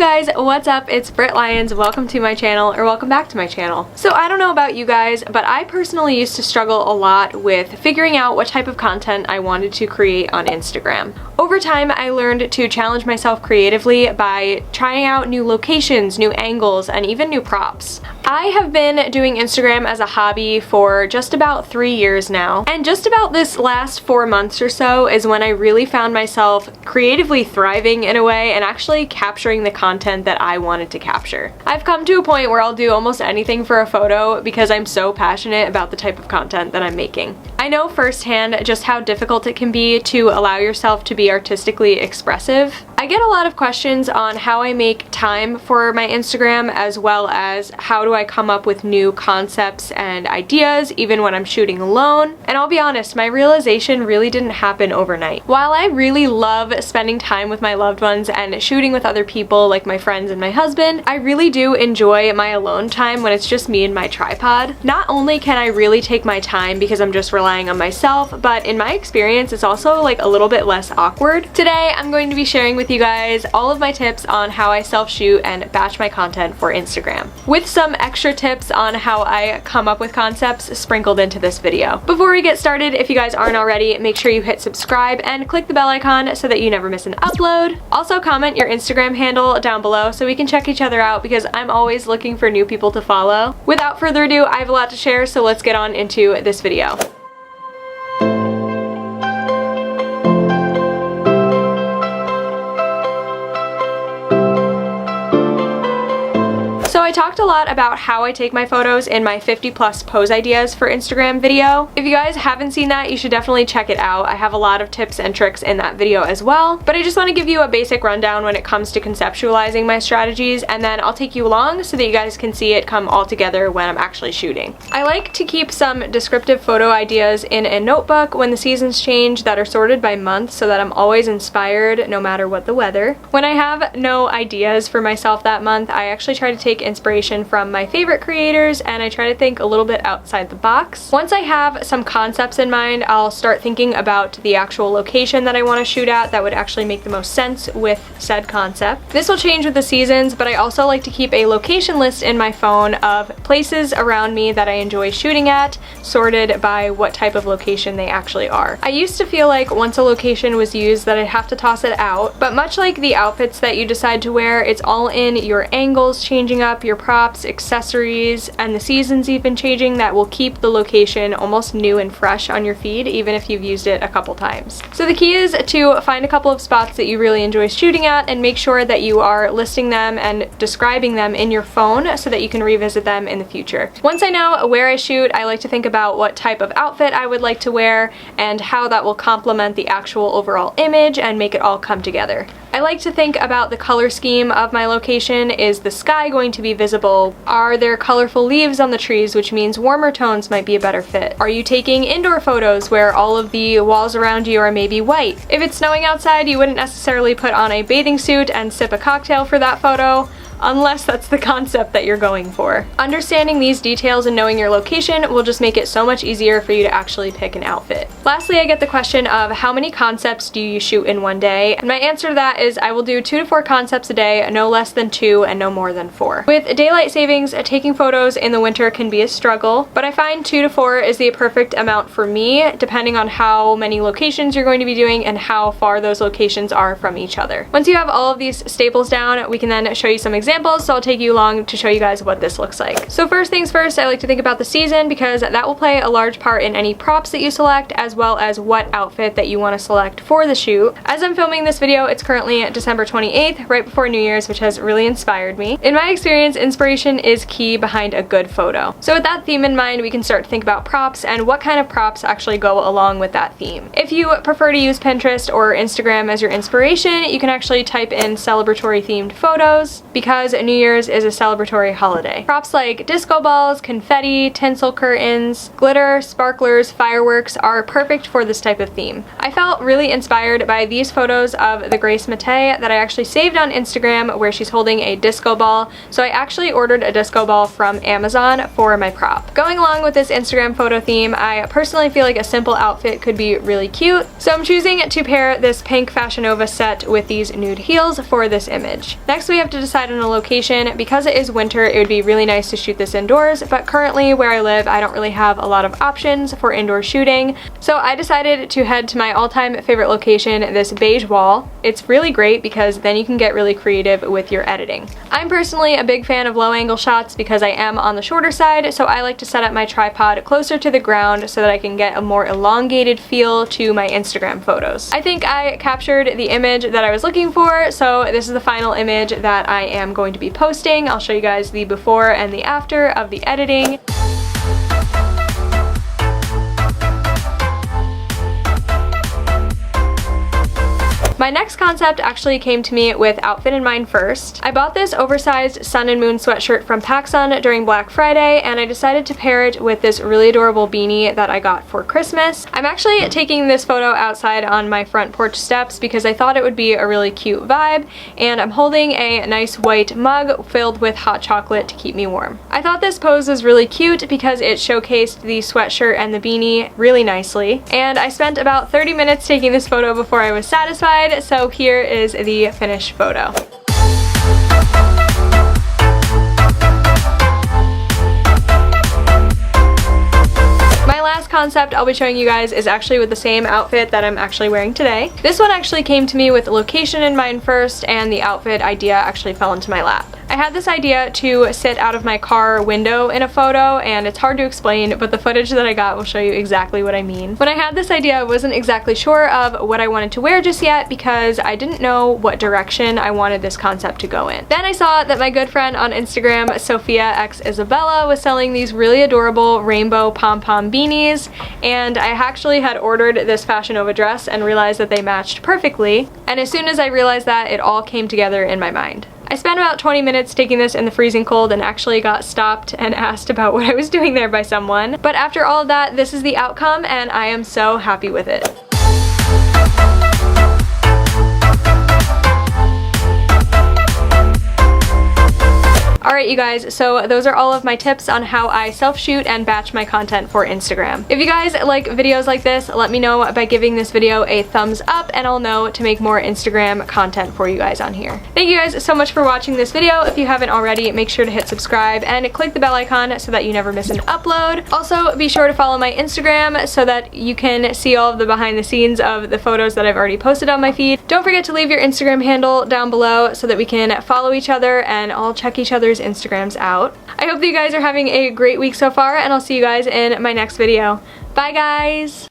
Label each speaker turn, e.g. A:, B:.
A: guys, what's up? It's Britt Lyons. Welcome to my channel, or welcome back to my channel. So I don't know about you guys, but I personally used to struggle a lot with figuring out what type of content I wanted to create on Instagram. Over time, I learned to challenge myself creatively by trying out new locations, new angles, and even new props. I have been doing Instagram as a hobby for just about 3 years now, and just about this last 4 months or so is when I really found myself creatively thriving in a way and actually capturing the content that I wanted to capture. I've come to a point where I'll do almost anything for a photo because I'm so passionate about the type of content that I'm making. I know firsthand just how difficult it can be to allow yourself to be artistically expressive. I get a lot of questions on how I make time for my Instagram, as well as how do I come up with new concepts and ideas even when I'm shooting alone. And I'll be honest, my realization really didn't happen overnight. While I really love spending time with my loved ones and shooting with other people like my friends and my husband, I really do enjoy my alone time when it's just me and my tripod. Not only can I really take my time because I'm just relying on myself, but in my experience it's also like a little bit less awkward. Today I'm going to be sharing with you guys all of my tips on how I self-shoot and batch my content for Instagram, with some extra tips on how I come up with concepts sprinkled into this video. Before we get started, if you guys aren't already, make sure you hit subscribe and click the bell icon so that you never miss an upload. Also comment your Instagram handle down below so we can check each other out, because I'm always looking for new people to follow. Without further ado, I have a lot to share, so let's get on into this video. So I talked a lot about how I take my photos in my 50+ pose ideas for Instagram video. If you guys haven't seen that, you should definitely check it out. I have a lot of tips and tricks in that video as well, but I just want to give you a basic rundown when it comes to conceptualizing my strategies, and then I'll take you along so that you guys can see it come all together when I'm actually shooting. I like to keep some descriptive photo ideas in a notebook when the seasons change that are sorted by month, so that I'm always inspired no matter what the weather. When I have no ideas for myself that month, I actually try to take inspiration from my favorite creators, and I try to think a little bit outside the box. Once I have some concepts in mind, I'll start thinking about the actual location that I want to shoot at that would actually make the most sense with said concept. This will change with the seasons, but I also like to keep a location list in my phone of places around me that I enjoy shooting at, sorted by what type of location they actually are. I used to feel like once a location was used that I'd have to toss it out, but much like the outfits that you decide to wear, it's all in your angles changing up, your props, accessories, and the seasons even changing that will keep the location almost new and fresh on your feed, even if you've used it a couple times. So the key is to find a couple of spots that you really enjoy shooting at and make sure that you are listing them and describing them in your phone so that you can revisit them in the future. Once I know where I shoot, I like to think about what type of outfit I would like to wear and how that will complement the actual overall image and make it all come together. I like to think about the color scheme of my location. Is the sky going to be visible? Are there colorful leaves on the trees, which means warmer tones might be a better fit? Are you taking indoor photos where all of the walls around you are maybe white? If it's snowing outside, you wouldn't necessarily put on a bathing suit and sip a cocktail for that photo, unless that's the concept that you're going for. Understanding these details and knowing your location will just make it so much easier for you to actually pick an outfit. Lastly, I get the question of how many concepts do you shoot in one day? And my answer to that is I will do 2 to 4 concepts a day, no less than 2 and no more than 4. With daylight savings, taking photos in the winter can be a struggle, but I find 2 to 4 is the perfect amount for me, depending on how many locations you're going to be doing and how far those locations are from each other. Once you have all of these staples down, we can then show you some examples, so I'll take you along to show you guys what this looks like. So first things first, I like to think about the season, because that will play a large part in any props that you select, as well as what outfit that you want to select for the shoot. As I'm filming this video, it's currently December 28th, right before New Year's, which has really inspired me. In my experience, inspiration is key behind a good photo. So with that theme in mind, we can start to think about props and what kind of props actually go along with that theme. If you prefer to use Pinterest or Instagram as your inspiration, you can actually type in celebratory themed photos, because because New Year's is a celebratory holiday. Props like disco balls, confetti, tinsel curtains, glitter, sparklers, fireworks are perfect for this type of theme. I felt really inspired by these photos of the Grace Matei that I actually saved on Instagram where she's holding a disco ball, so I actually ordered a disco ball from Amazon for my prop. Going along with this Instagram photo theme, I personally feel like a simple outfit could be really cute, so I'm choosing to pair this pink Fashion Nova set with these nude heels for this image. Next we have to decide on a location. Because it is winter, it would be really nice to shoot this indoors, but currently where I live I don't really have a lot of options for indoor shooting, so I decided to head to my all-time favorite location, this beige wall. It's really great because then you can get really creative with your editing. I'm personally a big fan of low angle shots because I am on the shorter side, so I like to set up my tripod closer to the ground so that I can get a more elongated feel to my Instagram photos. I think I captured the image that I was looking for, so this is the final image that I am going to be posting. I'll show you guys the before and the after of the editing. My next concept actually came to me with outfit in mind first. I bought this oversized sun and moon sweatshirt from PacSun during Black Friday, and I decided to pair it with this really adorable beanie that I got for Christmas. I'm actually taking this photo outside on my front porch steps because I thought it would be a really cute vibe, and I'm holding a nice white mug filled with hot chocolate to keep me warm. I thought this pose was really cute because it showcased the sweatshirt and the beanie really nicely, and I spent about 30 minutes taking this photo before I was satisfied. So here is the finished photo. Concept I'll be showing you guys is actually with the same outfit that I'm actually wearing today. This one actually came to me with location in mind first, and the outfit idea actually fell into my lap. I had this idea to sit out of my car window in a photo, and it's hard to explain, but the footage that I got will show you exactly what I mean. When I had this idea, I wasn't exactly sure of what I wanted to wear just yet because I didn't know what direction I wanted this concept to go in. Then I saw that my good friend on Instagram, Sophia x Isabella, was selling these really adorable rainbow pom-pom beanies, and I actually had ordered this Fashion Nova dress and realized that they matched perfectly, and as soon as I realized that, it all came together in my mind. I spent about 20 minutes taking this in the freezing cold and actually got stopped and asked about what I was doing there by someone, but after all of that, this is the outcome and I am so happy with it. Alright you guys, so those are all of my tips on how I self-shoot and batch my content for Instagram. If you guys like videos like this, let me know by giving this video a thumbs up and I'll know to make more Instagram content for you guys on here. Thank you guys so much for watching this video. If you haven't already, make sure to hit subscribe and click the bell icon so that you never miss an upload. Also, be sure to follow my Instagram so that you can see all of the behind the scenes of the photos that I've already posted on my feed. Don't forget to leave your Instagram handle down below so that we can follow each other and all check each other's Instagrams out. I hope that you guys are having a great week so far, and I'll see you guys in my next video. Bye guys!